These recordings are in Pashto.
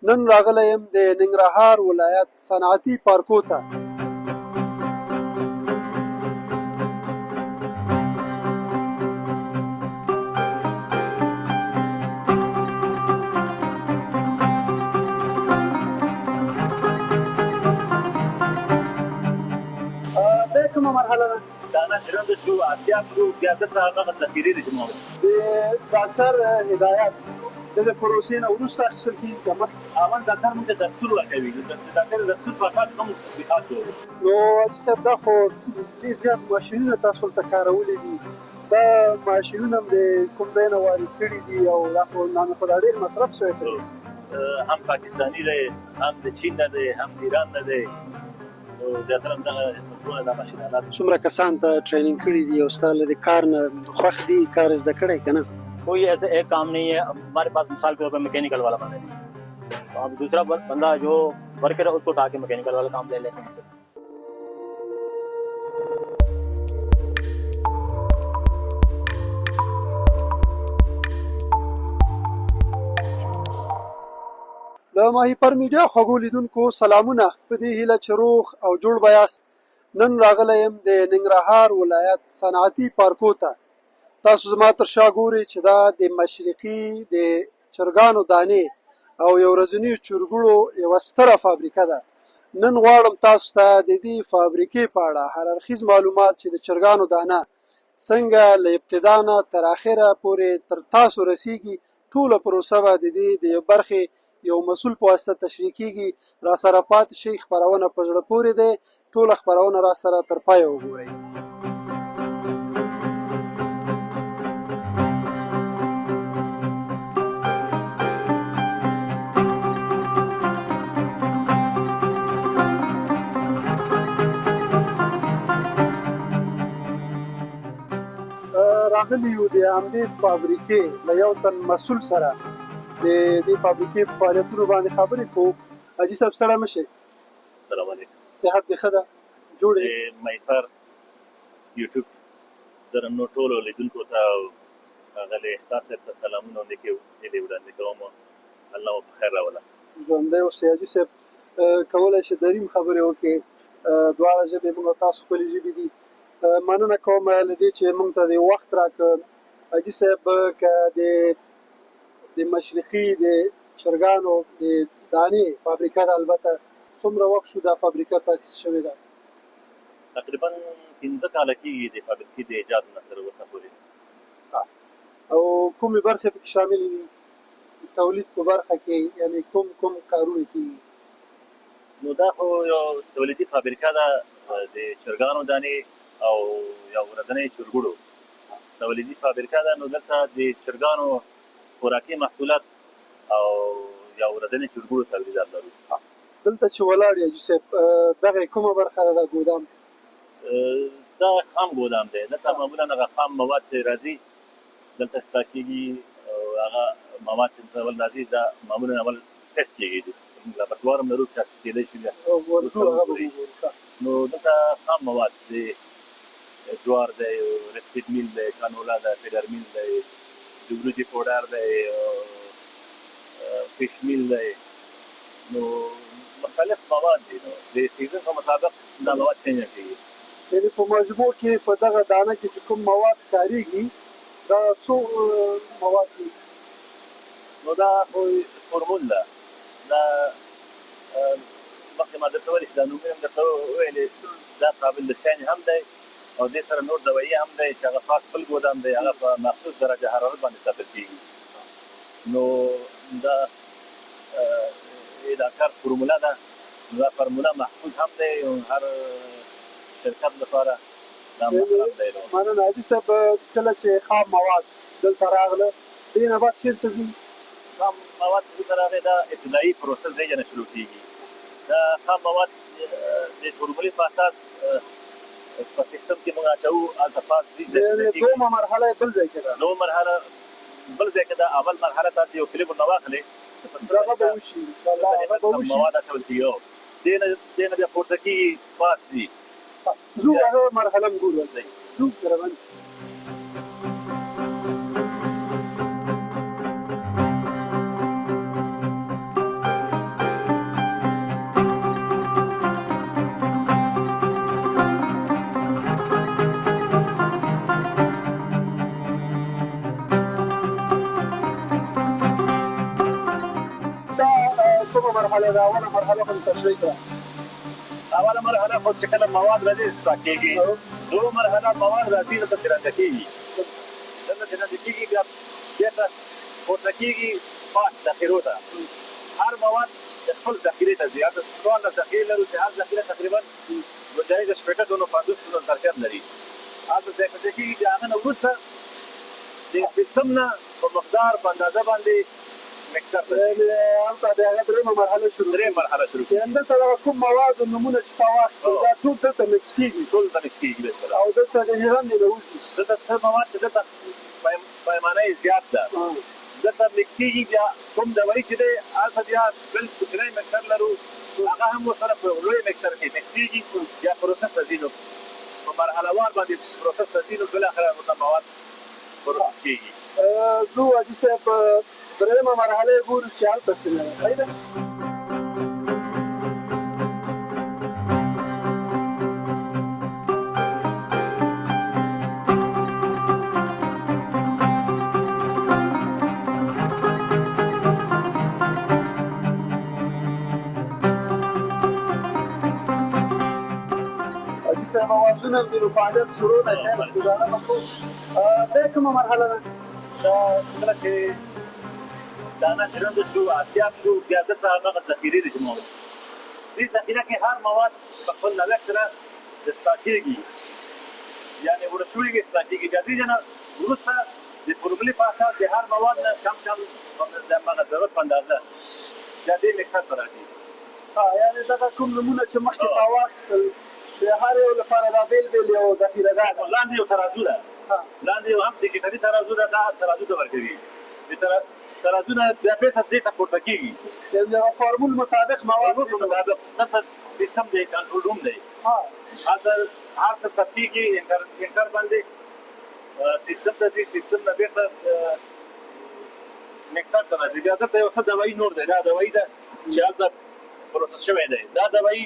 نن راغلی یم د ننګرهار ولایت صنعتي پارکو ته. دا کومه مرحله ده؟ دانه ژرنده شو، آسیاب شو، بیا دلته هغه ذخیرې دي چې موږ د ډاکټر هدایت د پروسې نه وروسته اخیستل کېږي که مخکې؟ اول ډاکټر موږ ته دستور ورکوي، د ډاکټر دستور په اساس موږ تطبیقات کوو. نو حاجي صاحب دا خو ډېر زیات ماشینونه تاسو هلته کارولي دي، دا ماشینونه هم د کوم ځای نه وارد کړي دي او دا خو دا ډېر مصرف شوی دی. هم پاکستاني دی، هم د چین نه دی، هم د ایران نه دی. زیاتره همدغه ټول دا ماشینالات. څومره کسان ته ټریننګ کړي دي او ستا له دې کار نه خوښ دي، کار زده کړی که نه؟ कोई ऐसे एक काम नहीं है हमारे पास, मिसाल के तौर पर मैकेनिकल वाला बंदा है, तो अब दूसरा बंदा जो वर्कर है उसको उठा के मैकेनिकल वाला काम ले लेते हैं. د ماهیپر میډیا خوږو لیدونکو سلامونه، په دې هیله چې روغ او جوړ به یاست. نن راغلی یم د ننګرهار ولایت صنعتي پارکو ته. تاسو زما تر شا ګورئ چې دا د مشرقي د چرګانو دانې او یو ورځنیو چرګوړو یوه ستره فابریکه ده. نن غواړم تاسو ته د دې فابریکې په اړه هر اړخیز معلومات چې د چرګانو دانه څنګه له ابتدا نه تر اخره پورې تر تاسو رسیږي، ټوله پروسه به د دې د یو برخې یو مسؤل په واسطه تشریح کېږي. را سره پاتې شئ، خپرونه په زړه پورې دی، ټوله خپرونه را سره تر پایه وګورئ. راغلی یو د همدې فابریکې له یو تن مسؤل سره د دې فابریکې په فعالیتونو باندې خبرې کوو. حاجي صاحب سلام شه. السلام علیکم. صحت دې ښه ده؟ جوړې ماهیپر یوټیوب درنو ټولو لیدونکو ته هغه احساس ته سلامونه وړاندې کوم. الله مو په خیر راوله. ژوندی اوسئ. حاجي صاحب کولی شي دریم خبرې وکړې؟ دواړه ژبې موږ تاسو خپلې ژبې دي. مننه کوم له دې چې موږ ته د وخت راکړ. حاجي صاحب که د مشرقي د چرګانو د دانې فابریکه ده، البته څومره وخت شو دا فابریکه تاسیس شوې ده؟ تقریبا 15 کاله کېږي د فابریکې د ایجاد نه تر اوسه پورې. او کومې برخې پکې شاملې دي؟ تولید په برخه کې یعنې کوم کارونه کېږي؟ نو دا خو یو تولیدي فابریکه ده د چرګانو دانې او یو ورځنی چرګوړو تولیدي فابریکه ده. نو دلته د چرګانو خوراکي محصولات او یو ورځنی چرګوړو تولیدات لرو. دلته چې ولاړ یې حاجي صاحب، دغه کومه برخه ده د ګودام؟ دا خام ګودام دی. دلته معمولا هغه خام مواد چې راځي دلته ستا کېږي، هغه مواد چې اول راځي دا معمولا اول ټسټ کېږي، لابراتوار هم لرو ټسټ کېدی شي. نو دلته خام مواد دی، جوار دی، ریپسیډ میل دی، کانولا ده، فیډر میل دی، د وریجې پوډر دی، فیش میل دی. نو مختلف مواد دي. نو د سیزن په مطابق دا مواد چینج کېږي. یعنې په مجموع کې په دغه دانه کې چې کوم مواد کارېږي دا څو مواد دي؟ نو دا خو فورمول ده. دا مخکې ما درته ویلي چې دا نومونه هم درته وویلې، دا قابل د چینج هم دی او دې سره نور دوایي هم دی چې هغه خاص بل ګودام دی، هغه په مخصوص درجه حرارت باندې ساتل کېږي. نو دا دا کار فرموله ده. دا فرموله محفوظ هم دی او هر شرکت لپاره دا محرم دی. مننه حاجي صاحب. کله چې خام مواد دلته راغله دې نه بعد چېرته ځي؟ خام مواد چې دلته راغی دا ابتدایي پروسس دی نه شروع کېږي. دا خام مواد د فورمولې په اساس په سیستم کې موږ اچوو. هلته پاس دومه مرحله یې بل ځای کې ده؟ دومه مرحله بل ځای کې ده. اول مرحله تاسو یو کلیپ ورنه واخلئ، هغه به وشي مواد اچول کېږي، دې نه بیا پورته کېږي پاس ځي. ځو هغه مرحله هم ګورو. ځو روان. کومه مرحله ده؟ اوله مرحله خو تشریح کړه. اوله مرحله خو چې کله مواد راځي اصلاح کېږي، دوه مرحله مواد راځي نو ته رنده کېږي، دلته چې رنده کېږي بیا بېرته پورته کېږي پاس ذخیرو ته. هر مواد د خپل ذخیرې ته ځي. هلته 14 ذخیرې لرو چې هر ذخیره تقریبا مجهز د شپېته ټنو 50 ټنو ظرفیت لري. هلته ځای په ځای کېږي. د هغه نه وروسته د سیستم نه په مقدار په اندازه باندې مکسر ته ځي. هلته د هغه درېیمه مرحله شروع درېیم مرحله شروع کېږي. یعنې دلته دغه کوم مواد نومونه چې تا واخیستل دا ټول دلته مکس کېږي، ټول ته مکس کېږي بېرته. او دلته د ژرندې نه وځي. دلته څه مواد چې دلته پیمانه یې زیات ده، دلته مکس کېږي. بیا کوم دوايي چې دی هلته بیا بل کوچنی مکسر لرو، هغه هم ورسره په لوی مکسر کې مکس کېږي. بیا پروسس ته ځي، نو په مرحله وار باندې پروسس ته ځي، نو بالاخره ورته مواد پروسس کېږي. زه حاجي صاحب درېیمه مرحله یې ګورو چې هلته څنګه ده، صحیح ده؟ حاجي صاحب اوازونه هم دي، نو فعالیت شروع ده. خیر ګزاره به کوو. دا کومه مرحله ده؟ دا کله چې دانه ژرنده شو، آسیاب شو، بیا دلته همغه ذخیرې دي چې مواد. دې ذخیره کې هر مواد په خپل نوښت سره اصلاح کېږي، یعنې وړه شوي اصلاح کېږي. بیا دې نه وروسته د فورمولې په اساس د هر مواد نه کم د همغه ضرورت په اندازه بیا دې مکسر ته راځي. یعنې دغه کوم نومونه چې مخکې تا واخیستل د هر یو لپاره دا بېل بېل یو ذخیره ده. لاندې یو ترازو ده، لاندې یو هم ډیجیټلي ترازو ده، دا ترازو ته ورکوي. ترازو نه بیا بېرته دې ته پورته کېږي، یعنې د فارمول مطابق مواد مطابق. دلته سیستم دی، کنټرول روم دی. هلته هر څه ثبتېږي، انټر باندې سیستم ته ځي، سیستم نه بېرته مکسر ته راځي. بیا دلته یو څه دوایي نور دی، دا دوایي ده چې هلته پروسس شوی دی. دا دوایي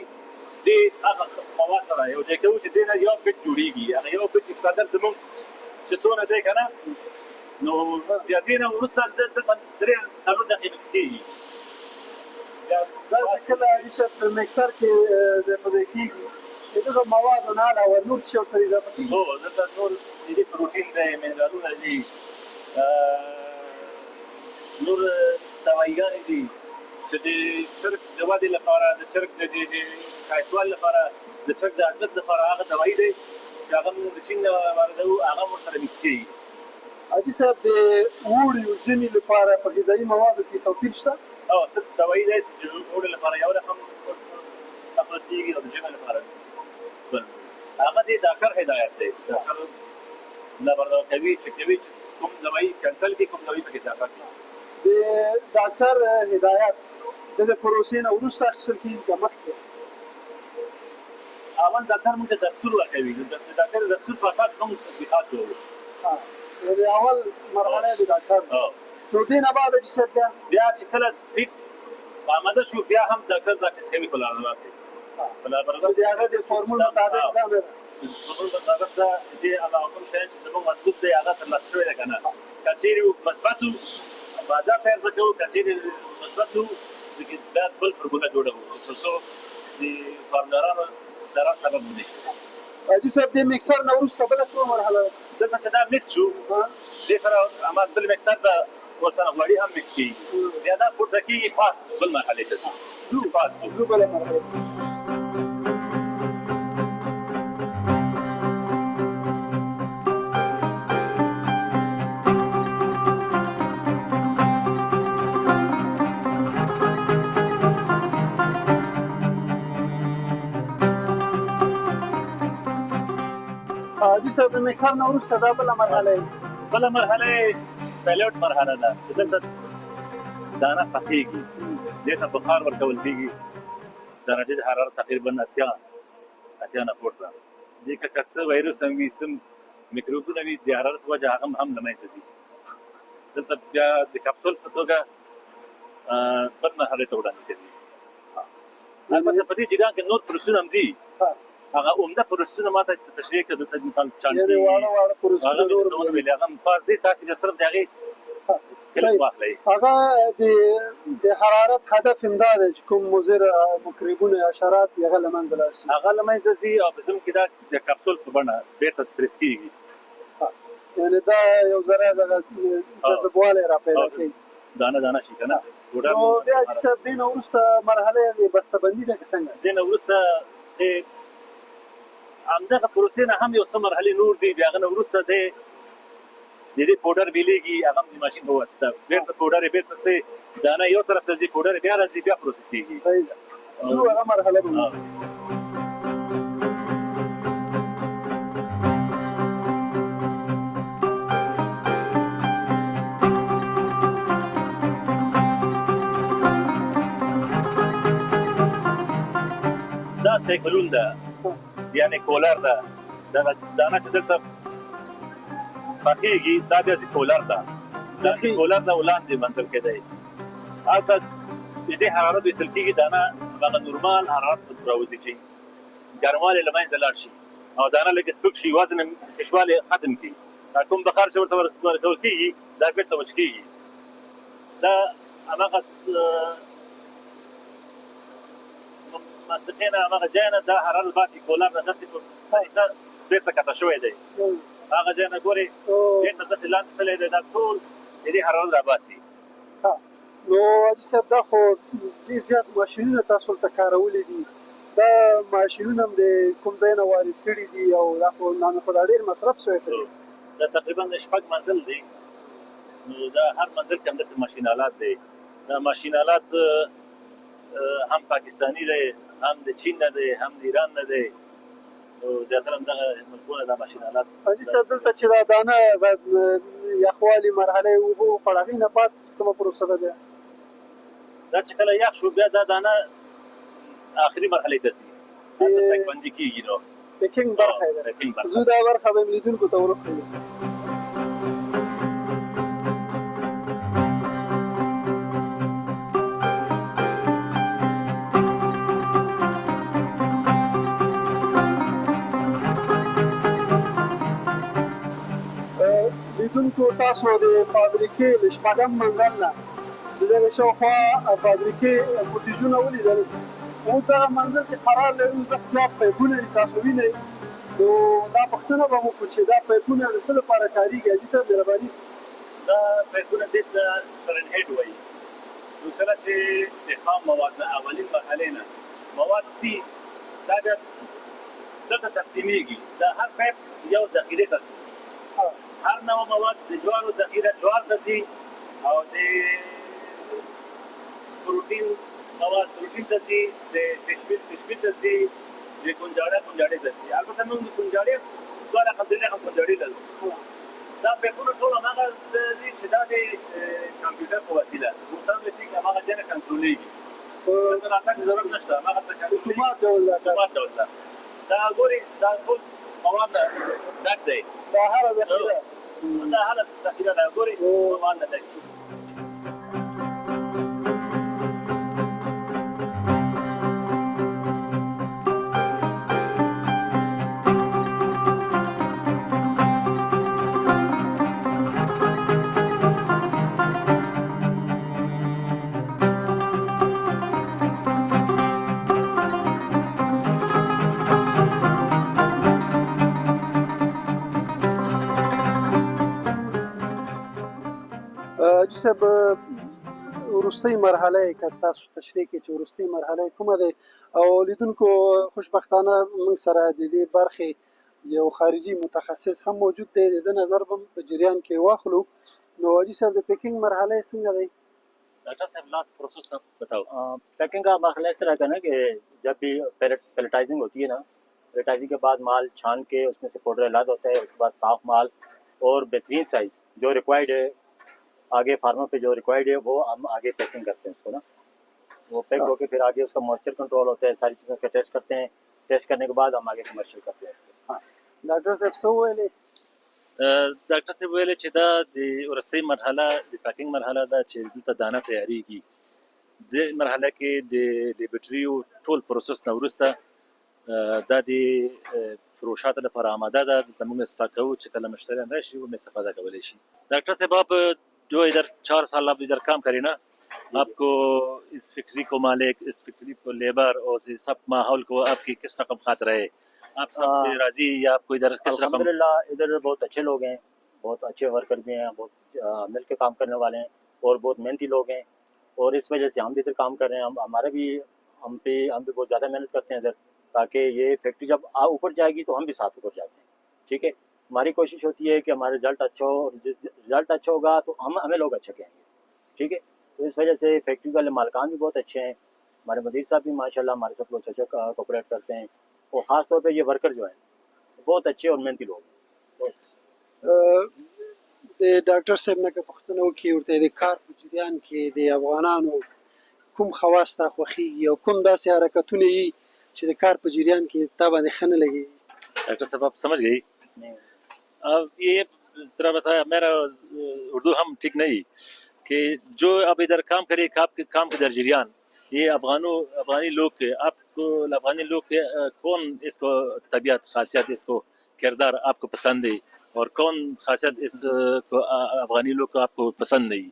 دې هغه مواد سره یو ځای کوو چې دې نه یو پیټ جوړېږي. هغه یو پیټ استاندر زموږ چې څونه دی که نه، نو بیا دې نه وروسته دلته 3 دقیقې مکس کېږي. دا چې کله حاجي صاحب په مکسر کې ځای په ځای کېږي، د دغه موادو نه علاوه نور څه ورسره اضافه کېږي؟ هو دلته نور پروټین دی، منرالونه دي، نور دوایيګانې دي چې د چرګ د ودې لپاره، د چرګ د ښایستوالي لپاره، د چرګ د عدالت لپاره هغه دوایي دی چې هغه موږ د چین نه واردوو، هغه هم ورسره مکس کېږي. حاجي صاحب د اوړي او ژمي لپاره په غذایي موادو کې توپیر شته؟ صرف دوایي دی چې د اوړي لپاره یو رقم اخذ کېږي او د ژمي لپاره بل. هغه د ډاکټر هدایت دی، ډاکټر خبردار کوي چې کوم دوایي کینسل کړي، کوم دوایي پکې اضافه کړي. د ډاکټر هدایت د پروسې نه وروسته اخیستل کېږي که مخکې؟ اول ډاکټر موږ ته دستور ورکوي، د ډاکټر دستور په اساس موږ تطبیقات کوو. یعنې اول مرحله د ډاکټر، نو دې نه بعد حاجي صاحب بیا چې کله فیټ آماده شو، بیا هم ډاکټر دا ټسټ کوي په لابراتوار کې. د هغه د فورمول مطابق دا نه ده، فورمول مطابق دا دې هغه کوم شی چې زموږ مطلوب دی هغه ترلاسه شوی دی که نه. که چېرې مثبت وو بازار ته عرضه کوو، که چېرې مثبت وو باید بل فورموله جوړوو تر څو د فارمرانو ضرر سبب ونه شي. حاجي صاحب د مکسر نه وروسته بله کومه مرحله ده؟ دلته چې دا مکس شو، دې سره هماغه بل مکسر ده ورسره غوړي هم مکس کېږي. بیا دا پورته کېږي پاس بل مرحلې ته ځو، پاس ځو بله مرحله. حاجي صاحب د مکسر نه وروسته دا بله مرحله یې؟ بله مرحله یې پیلوټ مرحله ده چې دلته دانه پخېږي، دې ته بخار ورکول کېږي، درجه د حرارت تقریبا 80 نه پورته. دې که څه وایروس هم وي، څه میکروبونه وي، د حرارت په وجه هغه هم له منځه ځي. دلته بیا د کپسول په توګه بل مرحلې ته وړاندې کوي. البته په دې جریان کې نور پروسونه هم دي، هغه عمده پروسونه ما تاسو ته تشریح کړه. دلته مثال چانټي واړه پروسونه نور ویل هغه پاس دي، تاسو به صرف د هغې کلک واخلئ. هغه د حرارت هدف همدا دی چې کوم مضر مکروبونه حشرات هغه له منځه لاړ شي. هغه له منځه ځي او په ضمن کې دا د کپسول په بڼه بیرته پرېس کېږي. یعنې دا یو ذره دغه جذبوالی را پیدا کوي. دانه دانه شي که نه. نو بیا حاجي صاحب دې نه وروسته مرحله د بسته‌بندي ده که څنګه؟ دې نه وروسته همدغه پروسې نه هم یو څه مرحلې نور دي. د هغه نه وروسته د دې پوډر بیلیږي، هغه هم د ماشین په واسطه بیرته پوډر یې بیرته څه دانه یو طرف ته ځي، پوډر یې بیا راځي، بیا پروسس کېږي. صحیح ده. ځو هغه مرحله به وګورو. دا سایکلون ده، یعنې کولر ده. دغه دانه چې دلته پخېږي دا بیا ځي کولر ته. دا کولر نه ولاندې منزل کې دی. هلته د دې حرارت ویستل کېږي، دانه هغه نورمال حرارت ته راوځي چې ګرموالی له منځه لاړ شي او دانه لږ سپک شي، وزن خشوالی ختم کړي. دا کوم بخار چې ورته ورکول کېږي دا بېرته وچ کېږي. دا هماغه منطقې نه هماغه ځای نه دا حرارت باسي کولر نه داسې بېرته کښته شوی دی. هغه ځای نه ګورې بېرته داسې لاندې تللی دی. دا ټول د دې حرارت راباسي. نو حاجي صاحب دا خو ډېر زیات ماشینونه تاسو هلته کارولي دي. دا ماشینونه هم د کوم ځای نه وارد کړي دي او دا خو ډېر مصرف شوی دی. دا تقریبا د 6 منزل دی. نو دا هر منزل کې همداسې ماشین آلات دی. دا ماشین آلات هم پاکستاني دی، هم د چین نه دی، هم د ایران نه دی. نو زیاتره همدغه ملکونه دا ماشین آلات. حاجي صاحب دلته چې دا دانه یخوالي مرحله یې وخوړه، هغې نه بعد کومه پروسه ده بیا؟ دا چې کله یخ شو بیا دا دانه آخري مرحلې ته ځي. هلته تک بندي کېږي. نو پیکینګ برخه یې ده. زه دا برخه به یې لیدونکو ته ورښیو. لیدونکو تاسو د فابریکې له شپږم منزل نه د دغې شاوخوا فابریکې فوټیجونه ولیدل. اوس دغه منزل کې قرار لري، زیات پیپونه دي تاسو وینئ. نو دا پوښتنه به مو وکړو چې دا پیپونه د څه لپاره کارېږي؟ حاجي صاحب مهرباني. دا پیپونه دې ته فرنهیډ وایي. نو کله چې د خام مواد نه اولین مرحلې نه مواد ځي دا بیا دلته تقسیمېږي. دا هر پیپ یو ذخیرې ته ځي. هر نوع مواد د جوارو ذخیره جوار ته ځي او د پروټین مواد پروټین ته ځي، د فشمیل ته ځي، د کنجاړه ته ځي. البته موږ د کنجاړې 2 رقم 3 رقم کنجاړې لرو. دا پیپونه ټول هماغه دي چې دا د کمپیوټر په وسیله اتوماتیک هماغه ځای نه کنټرولېږي. دلته راتګ ضرورت نشته، هماغه ته اتومات ډول ده. دا ګورې دا ټول مواد ډک دی. دا هره ذخیره ده ګورې مواد نه ډک. حاجي صاحب وروستۍ مرحله یې که تاسو تشریح کړئ چې وروستۍ مرحله یې کومه دی؟ او لیدونکو خوشبختانه موږ سره د دې برخې یو خارجي متخصص هم موجود دی، د ده نظر به په جریان کې واخلو. نو حاجي صاحب د پیکنګ مرحله یې څنګه دی؟ ڈاکٹر صاحب لاسٹ پروسیس آپ بتاؤ. پیکنگ کا مرحلہ اس طرح کا نا کہ جب بھی پیلٹائزنگ ہوتی ہے نا، پیلٹائزنگ کے بعد مال چھان کے اس میں سے پاؤڈر الگ ہوتا ہے. اس کے بعد صاف مال اور بہترین سائز جو ریکوائرڈ ہے آگے فارمر پہ جو ریکوائرڈ ہے وہ ہم آگے پیکنگ کرتے ہیں اس کو نا. وہ پیک ہو کے پھر آگے اس کا موئسچر کنٹرول ہوتا ہے، ساری چیزوں کا ٹیسٹ کرتے ہیں. ٹیسٹ کرنے کے بعد ہم آگے کمرشل کرتے ہیں اس کو. ډاکټر صاحب څه وویلې؟ ډاکټر صاحب ویل چې دا د ورستۍ مرحله د پیکینګ مرحله ده چې دلته دانه تیاریږي. د مرحله کې د لیبرټریو ټول پروسس نه وروسته دا د فروشاتو لپاره آماده ده. دلته موږ سټاک کوو چې کله مشتریان راشي ومې استفاده کولی شي. ډاکټر صاحب آپ جو ادھر 4 سال آپ ادھر کام کریں نا، آپ کو اس فیکٹری کو مالک، اس فیکٹری کو لیبر اور سب ماحول کو آپ کی کس رقم خاطر ہے؟ آپ سب سے راضی یا آپ کو ادھر کس رقم؟ الحمدللہ ادھر بہت اچھے لوگ ہیں، بہت اچھے ورکر بھی ہیں، بہت مل کے کام کرنے والے ہیں اور بہت محنتی لوگ ہیں، اور اس وجہ سے ہم بھی ادھر کام کر رہے ہیں. ہمارا بھی ہم بھی بہت زیادہ محنت کرتے ہیں ادھر، تاکہ یہ فیکٹری جب اوپر جائے گی تو ہم بھی ساتھ اوپر جاتے ہیں. ٹھیک ہے، ہماری کوشش ہوتی ہے کہ ہمارا رزلٹ اچھا ہو، اور جس رزلٹ اچھا ہوگا تو ہمیں لوگ اچھا کہیں گے. ٹھیک ہے، تو اس وجہ سے فیکٹری والے مالکان بھی بہت اچھے ہیں. ہمارے مدیر صاحب بھی ماشاءاللہ ہمارے ساتھ بہت اچھا کوپریٹ کرتے ہیں، اور خاص طور پہ یہ ورکر جو ہیں بہت اچھے اور محنتی لوگ ہیں. د ډاکټر صاحب نه که پوښتنه وکړي ورته د کار په جریان کې د افغانانو کوم خواص تا خوښېږي او کوم داسې حرکتونه یي چې د کار په جریان کې تا باندې ښه نه لګېږي؟ ڈاکٹر صاحب آپ سمجھ گئی؟ اب یہ ذرا بتایا، میرا اردو ہم ٹھیک نہیں کہ جو اب ادھر کام کرے کام کے در جریان، یہ افغانی لوگ کے، آپ کو افغانی لوگ کے کون اس کو طبیعت خاصیت اس کو کردار آپ کو پسند ہے، اور کون خاصیت اس کو افغانی لوگ کو آپ کو پسند نہیں؟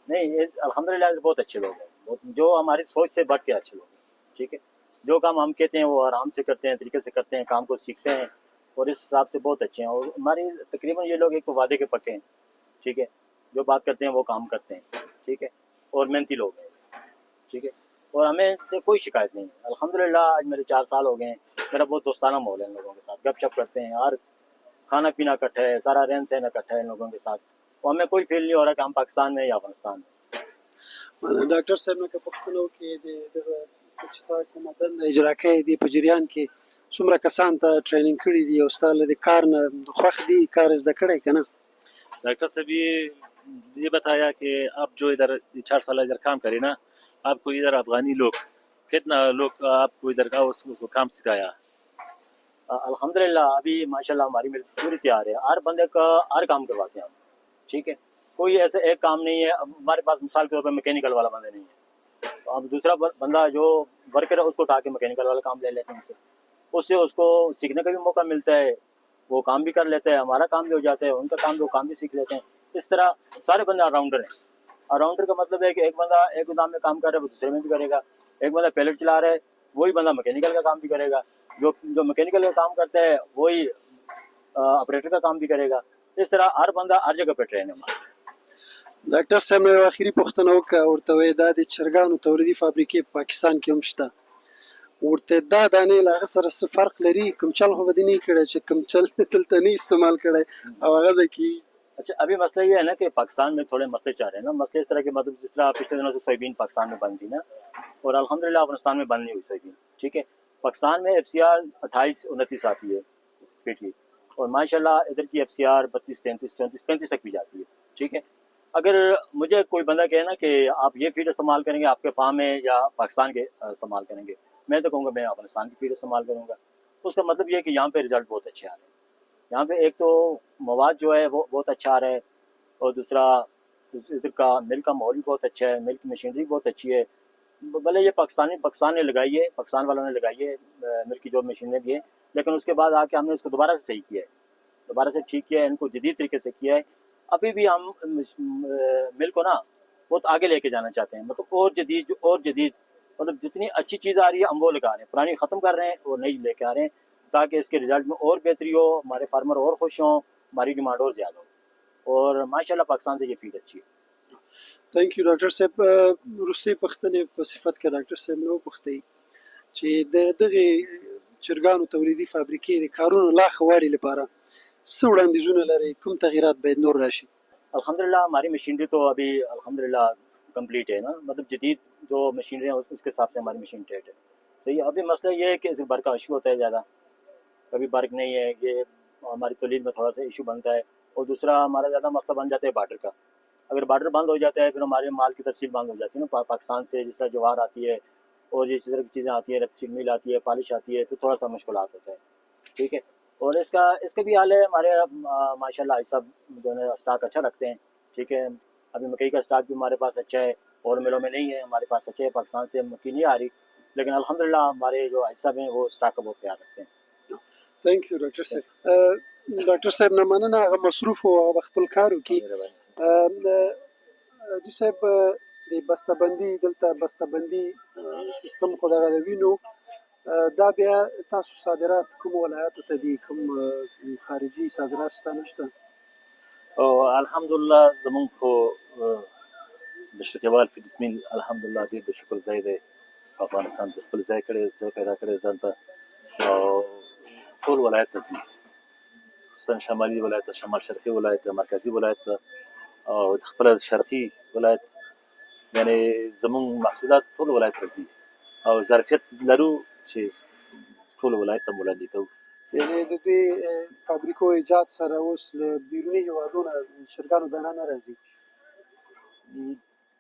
نہیں، الحمدللہ بہت اچھے لوگ ہیں، جو ہماری سوچ سے بڑھ کے اچھے لوگ ہیں. ٹھیک ہے، جو کام ہم کہتے ہیں وہ آرام سے کرتے ہیں، طریقے سے کرتے ہیں، کام کو سیکھتے ہیں، اور اس حساب سے بہت اچھے ہیں. اور ہماری تقریباً یہ لوگ ایک تو وعدے کے پکے ہیں. ٹھیک ہے، جو بات کرتے ہیں وہ کام کرتے ہیں. ٹھیک ہے، اور محنتی لوگ ہیں. ٹھیک ہے، اور ہمیں ان سے کوئی شکایت نہیں ہے. الحمدللہ آج میرے 4 سال ہو گئے ہیں، میرا بہت دوستانہ ماحول ہے ان لوگوں کے ساتھ، گپ شپ کرتے ہیں، ہر کھانا پینا اکٹھا ہے، سارا رہن سہن اکٹھا ہے ان لوگوں کے ساتھ. اور ہمیں کوئی فیل نہیں ہو رہا کہ ہم پاکستان میں یا افغانستان میں. ډاکټر صاحب نه که پوښتنه وکړي د دغه چې تا کومه دنده اجرا کړې دي په جریان کې څومره کسان ته ټریننګ کړي دي او ستا له دې کار نه خوښ دي، کار زده کړی که نه؟ ڈاکٹر صاحب یہ بتایا کہ آپ جو ادھر 4 سال ادھر کام کرے نا، آپ کو ادھر افغانی لوگ کتنا لوگ آپ کو ادھر کا اس کو کام سکھایا؟ الحمدللہ ابھی ماشاءاللہ ہماری مل پوری تیار ہے، ہر بندے کا ہر کام کرواتے ہیں ہم. ٹھیک ہے، کوئی ایسے ایک کام نہیں ہے. اب ہمارے پاس مثال کے طور پہ میکینیکل والا بندہ نہیں ہے، تو اب دوسرا بندہ جو ورکر ہے اس کو اٹھا کے میکینیکل والا کام لے لیتے ہیں. اس سے اس کو سیکھنے کا بھی موقع ملتا ہے، وہ کام بھی کر لیتا ہے، ہمارا کام بھی ہو جاتا ہے، ان کا کام بھی، وہ کام بھی سیکھ لیتے ہیں. اس طرح سارے بندے آل راؤنڈر ہیں. آل راؤنڈر کا مطلب ہے کہ ایک بندہ ایک گودام میں کام کر رہا ہے وہ دوسرے میں بھی کرے گا، ایک بندہ پیلٹ چلا رہا ہے وہی بندہ میکینیکل کا کام بھی کرے گا، جو میکینیکل کا کام کرتا ہے وہی آپریٹر کا کام بھی کرے گا. اس طرح ہر بندہ ہر جگہ پہ ٹرین ہے ہمارا. ډاکټر صاحب نه یو اخري پوښتنه وکړه، ورته وایي دا د چرګانو تولیدي فابریکې په پاکستان کې هم شته، ورته دا دانې له هغه سره څه فرق لري؟ کوم چل خو به دې نه وي کړی چې کوم چل دلته نه استعمال کړی او هغه ځای کې؟ اچھا، ابھی مسئلہ یہ ہے نا کہ پاکستان میں تھوڑے مسئلے چل رہے ہیں نا، مسئلے اس طرح کے، مطلب جس طرح پچھلے دنوں سے سویابین پاکستان میں بند تھی نا، اور الحمدللہ افغانستان میں بند نہیں ہوئی سویابین. ٹھیک ہے، پاکستان میں FCR 28-29 آتی ہے فیٹ کی، اور ماشاءاللہ ادھر کی FCR 32, 33, 34, 35 تک بھی جاتی ہے. ٹھیک ہے، اگر مجھے کوئی بندہ کہے نا کہ آپ یہ فیڈ استعمال کریں گے آپ کے فارم میں یا پاکستان کے استعمال کریں گے، میں تو کہوں گا میں افغانستان کی فیڈ استعمال کروں گا. اس کا مطلب یہ ہے کہ یہاں پہ رزلٹ بہت اچھے آ رہے ہیں. یہاں پہ ایک تو مواد جو ہے وہ بہت اچھا آ رہا ہے، اور دوسرا ادھر کا ملک کا ماحول بھی بہت اچھا ہے، ملک مشینری بہت اچھی ہے. بھلے یہ پاکستان نے لگائی ہے، پاکستان والوں نے لگائی ہے ملک کی جو مشینری بھی ہے، لیکن اس کے بعد آ کے ہم نے اس کو دوبارہ سے صحیح کیا ہے، دوبارہ سے ٹھیک کیا ہے، ان کو جدید طریقے سے کیا ہے. ابھی بھی ہم ملک کو نا بہت آگے لے کے جانا چاہتے ہیں، مطلب اور جدید مطلب جتنی اچھی چیز آ رہی ہے ہم وہ لگا رہے ہیں، پرانی ختم کر رہے ہیں اور نئی لے کے آ رہے ہیں، تاکہ اس کے رزلٹ میں اور بہتری ہو، ہمارے فارمر اور خوش ہوں، ہماری ڈیمانڈ اور زیادہ ہو. اور ماشاءاللہ پاکستان سے یہ فیڈ اچھی ہے. تھینک یو ډاکټر صاحب. وروستۍ پوښتنې په صفت کې ډاکټر صاحب نه وپوښتئ چې د دغې چرګانو تولیدي فابریکې د کارونو لا ښه والي لپاره څه وړاندیزونه لرئ؟ کوم تغییرات باید نور راشي؟ الحمدللہ ہماری مشینری تو ابھی الحمدللہ کمپلیٹ ہے نا، مطلب جدید جو مشینری ہیں اس کے حساب سے ہماری مشین ٹیٹ ہے. صحیح ہے، ابھی مسئلہ یہ ہے کہ اس برق کا ایشو ہوتا ہے زیادہ، کبھی برق نہیں ہے، یہ ہماری تولید میں تھوڑا سا ایشو بنتا ہے. اور دوسرا ہمارا زیادہ مسئلہ بن جاتا ہے بارڈر کا. اگر بارڈر بند ہو جاتا ہے پھر ہمارے مال کی ترسیل بند ہو جاتی ہے نا، پاکستان سے جس طرح جوار آتی ہے اور اسی طرح کی چیزیں آتی ہیں، ریپسیڈ میل آتی ہے، پالش آتی ہے، تو تھوڑا سا مشکلات ہوتا ہے. ٹھیک ہے، اور اس کا بھی حال ہے، ہمارے ماشاءاللہ سب جو ہے اسٹاک اچھا رکھتے ہیں. ٹھیک ہے، ابھی مکئی کا اسٹاک بھی ہمارے پاس اچھا ہے، اور ملوں میں نہیں ہے، ہمارے پاس اچھا ہے. پاکستان سے مکئی نہیں آ رہی، لیکن الحمدللہ ہمارے جو صاحب ہیں وہ اسٹاک کا بہت خیال رکھتے ہیں. تھینک یو ډاکټر صاحب. ډاکټر صاحب نه مننه، هغه مصروف او هغه خپل کار وکړي حاجي صاحب د بسته‌بندي دلته بسته‌بندي سیستم خو دغه د وینو دا بیا تاسو صادرات کوم ولایاتو ته دي کوم خارجي صادرات شته نشته؟ او الحمدلله زمونږ خو مشرقیوال فیډز میل الحمدلله ډېر د شکر ځای دی. افغانستان کې خپل ځای پیدا کړی ځان ته او ټول ولایت ته ځي، خصوصا شمالي ولایت ته، شمال شرقي ولایت ته، مرکزي ولایت ته او خپل شرقي ولایت، یعنې زمونږ محصولات ټول ولایت ته ځي او ظرفیت لرو چې ټول ولایت ته وړاندې کوو. یعنې د دوی فابریکو ایجاد سره اوس له بیروني هېوادونو چرګانو دانه نه راځي؟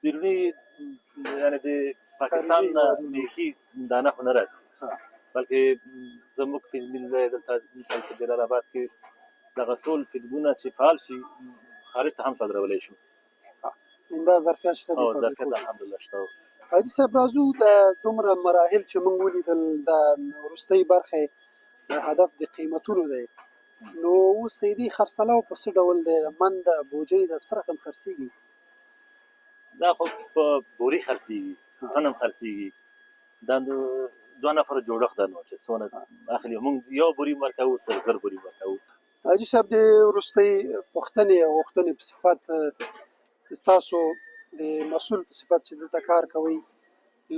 بیروني یعنې د پاکستان نه بیخي دانه خو نه راځي، بلکې زموږ فیډ میل دی دلته مثال په جلال آباد کې دغه ټول فیډونه چې فعال شي خارج ته هم صادرولی شو. همدا ظرفیت شته او ظرفیت الحمدلله شته. حاجي صاحب راځو د دومره مراحل چې موږ ولیدل د وروستۍ برخې هدف د قیمتونو دی، نو اوس دې خرڅلاو په څه ډول دی؟ من د بوجۍ د څه رقم خرڅېږي؟ دا خو په بوري خرڅېږي، تن هم خرڅېږي. دا د دوه نفره جوړښت ده نو چې څونه اخلي، موږ یو بوري ورکوو تر 1000 بوري ورکوو. حاجي صاحب د وروستۍ پوښتنې او غوښتنې په صفت ستاسو د مسؤل په صفت چې دلته کار کوئ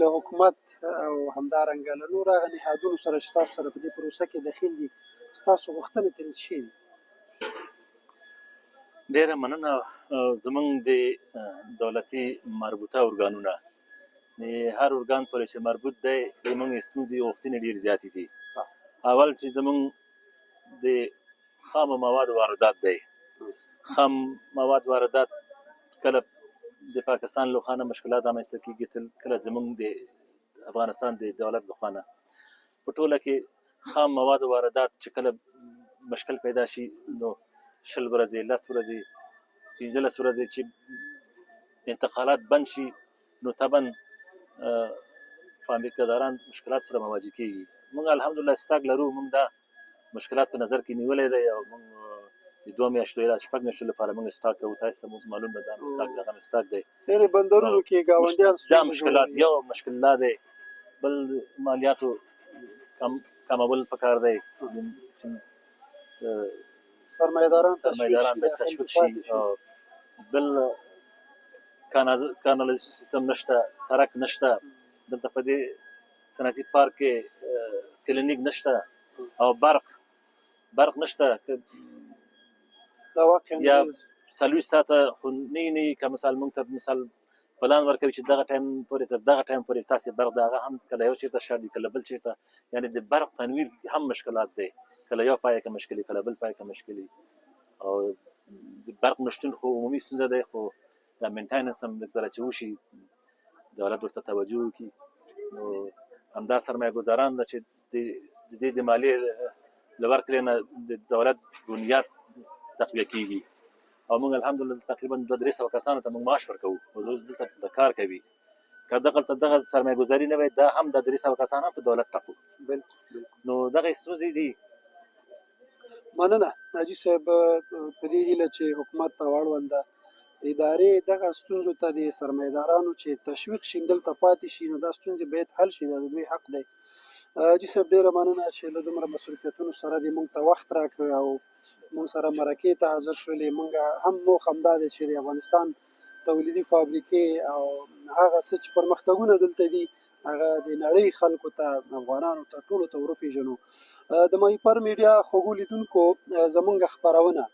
له حکومت او همدارنګه له نورو هغه نهادونو سره چې تاسو سره په دې پروسه کې دخیل دي، ستاسو غوښتنې ترې څه شي دي؟ ډېره مننه. زمونږ د دولتي مربوطه ارګانونه هر ارګان پورې چې مربوط دی زمونږ ستونزې غوښتنې ډېرې زیاتې دي. اول چې زمونږ د خامو موادو واردات دی، خام مواد واردات کله د پاکستان له خوا نه مشکلات رامنځته کېږي، کله زمونږ د افغانستان د دولت له خوا نه. په ټوله کې خام موادو واردات چې کله مشکل پیدا شي نو 20 ورځې 10 ورځې 15 ورځې چې انتقالات بند شي نو طبعا فابریکه‌داران مشکلات سره مواجه کېږي. موږ الحمدلله سټاک لرو، موږ دا مشکلات په نظر کې نیولی دی او موږ د 2 میاشتو یا 6 میاشتو لپاره موږ سټاک کوو. تاسو ته موږ معلوم ده دا سټاک دغه سټاک دی. یعنې بندرونو کې ګاونډیان دا مشکلات یو مشکل لا دی، بل مالیاتو کمول پکار دی، سرمایه‌داران باید تشویق شي. بل کانالیزاسیون سیستم نشته، سړک نشته، دلته په دې صنعتي پارک کې کلینیک نشته او برق نشته. دا واقعا یا 40 ساعته خو نه که مثال موږ ته مثال پلان ورکوي چې دغه ټایم پورې تر دغه ټایم پورې تاسې برق د هغه هم کله یو چېرته شارټ کله بل چېرته، یعنې د برق تنویر هم مشکلات دی، کله یو پای کې مشکل کله بل پای کې مشکل او د برق نشتون خو عمومي ستونزه دی، خو دا مینټیننس هم لږ ځله چې وشي دولت ورته توجه وکړي نو همدا سرمایه ګزاران ده چې د دې د مالیې له ورکړې نه د دولت بنیاد تقویه کېږي او موږ الحمدلله تقریبا 200-300 کسانو ته موږ معاش ورکوو او دلته د کار کوي. که دغه سرمایه ګزاري نه وي دا هم د 300 کسان هم په دولت ټاکو. نو دغه ستونزې دي. مننه حاجي صاحب، په دې هیله چې حکومت ته واړونده ادارې دغه ستونزو ته د سرمایه‌دارانو چې تشویق شي دلته پاتې شي نو دا ستونزې باید حل شي، دا د دوی حق دی. حاجي صاحب ډېره مننه چې له دومره مصروفیتونو سره دې موږ ته وخت راکړ او موږ سره مرکې ته حاضر شولې. موږ هم موخه همدا دی چې د افغانستان تولیدي فابریکې او هغه څه چې پرمختګونه دلته دي هغه د نړۍ خلکو ته، افغانانو ته، ټولو ته وروپېژنو. د ماهیپر میډیا خوږو لیدونکو، زموږ خپرونه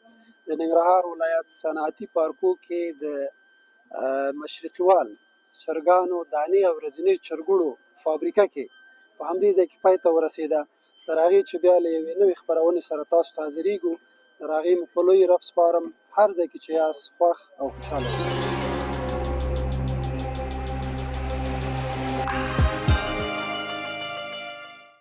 د ننګرهار ولایت صنعتي پارکو کې د مشرقیوال چرګانو دانې او ورځني چرګوړو فابریکه کې په همدې ځای کې پای ته ورسېده. تر هغې چې بیا له یوې نوې خپرونې سره تاسو ته حاضرېږو، تر هغې مو په لوی رب سپارم. هر ځای کې چې یاست خوښ او خوشحاله اوسئ.